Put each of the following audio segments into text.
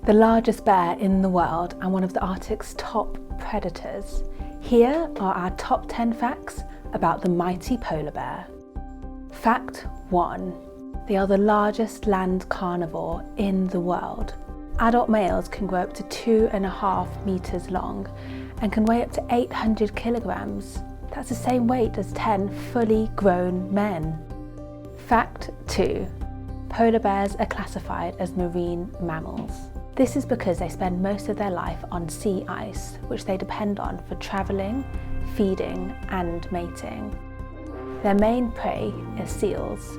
the largest bear in the world and one of the Arctic's top predators. Here are our top 10 facts about the mighty polar bear. Fact 1. They are the largest land carnivore in the world. Adult males can grow up to 2.5 meters long and can weigh up to 800 kilograms. That's the same weight as 10 fully grown men. Fact 2. Polar bears are classified as marine mammals. This is because they spend most of their life on sea ice, which they depend on for travelling, feeding and mating. Their main prey is seals,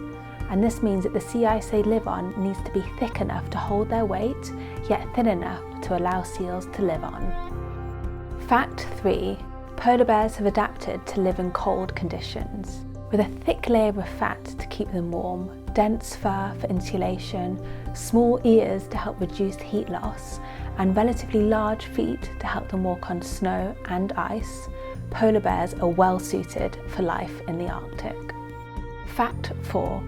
and this means that the sea ice they live on needs to be thick enough to hold their weight, yet thin enough to allow seals to live on. Fact 3. Polar bears have adapted to live in cold conditions. With a thick layer of fat to keep them warm, dense fur for insulation, small ears to help reduce heat loss, and relatively large feet to help them walk on snow and ice, polar bears are well suited for life in the Arctic. Fact 4.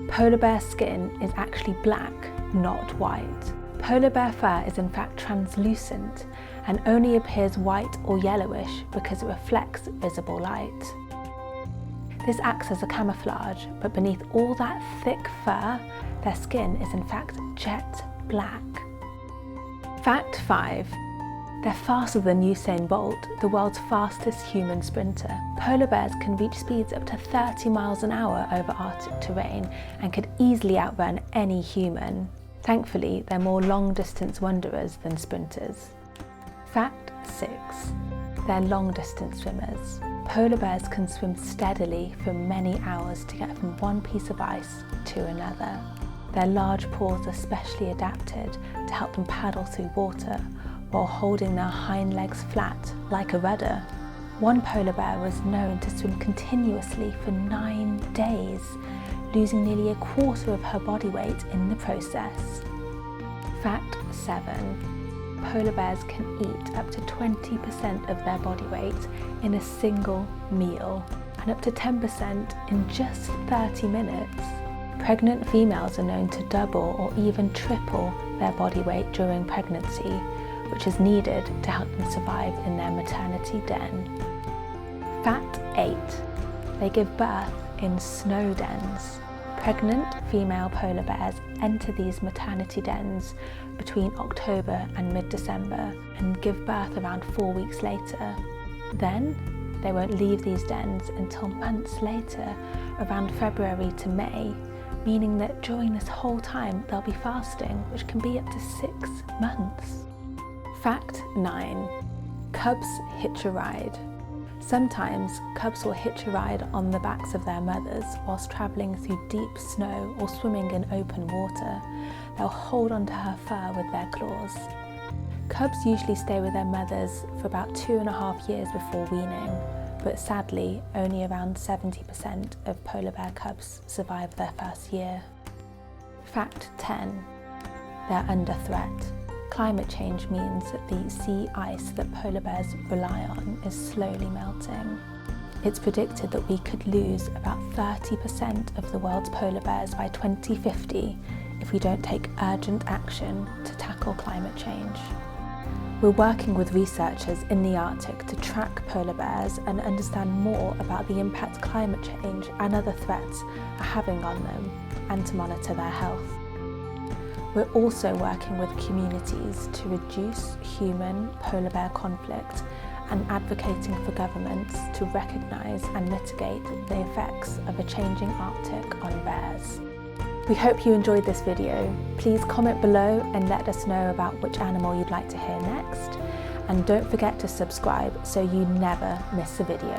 Polar bear skin is actually black, not white. Polar bear fur is in fact translucent and only appears white or yellowish because it reflects visible light. This acts as a camouflage, but beneath all that thick fur, their skin is in fact jet black. Fact 5. They're faster than Usain Bolt, the world's fastest human sprinter. Polar bears can reach speeds up to 30 miles an hour over Arctic terrain and could easily outrun any human. Thankfully, they're more long-distance wanderers than sprinters. Fact 6. They're long-distance swimmers. Polar bears can swim steadily for many hours to get from one piece of ice to another. Their large paws are specially adapted to help them paddle through water while holding their hind legs flat like a rudder. One polar bear was known to swim continuously for 9 days, losing nearly a quarter of her body weight in the process. Fact 7. Polar bears can eat up to 20% of their body weight in a single meal and up to 10% in just 30 minutes. Pregnant females are known to double or even triple their body weight during pregnancy, which is needed to help them survive in their maternity den. Fact 8. They give birth in snow dens. Pregnant female polar bears enter these maternity dens between October and mid-December and give birth around 4 weeks later. Then they won't leave these dens until months later, around February to May, meaning that during this whole time they'll be fasting, which can be up to 6 months. Fact 9. Cubs hitch a ride. Sometimes cubs will hitch a ride on the backs of their mothers whilst travelling through deep snow or swimming in open water. They'll hold onto her fur with their claws. Cubs usually stay with their mothers for about 2.5 years before weaning, but sadly only around 70% of polar bear cubs survive their first year. Fact 10. They're under threat. Climate change means that the sea ice that polar bears rely on is slowly melting. It's predicted that we could lose about 30% of the world's polar bears by 2050 if we don't take urgent action to tackle climate change. We're working with researchers in the Arctic to track polar bears and understand more about the impact climate change and other threats are having on them and to monitor their health. We're also working with communities to reduce human polar bear conflict and advocating for governments to recognise and mitigate the effects of a changing Arctic on bears. We hope you enjoyed this video. Please comment below and let us know about which animal you'd like to hear next. And don't forget to subscribe so you never miss a video.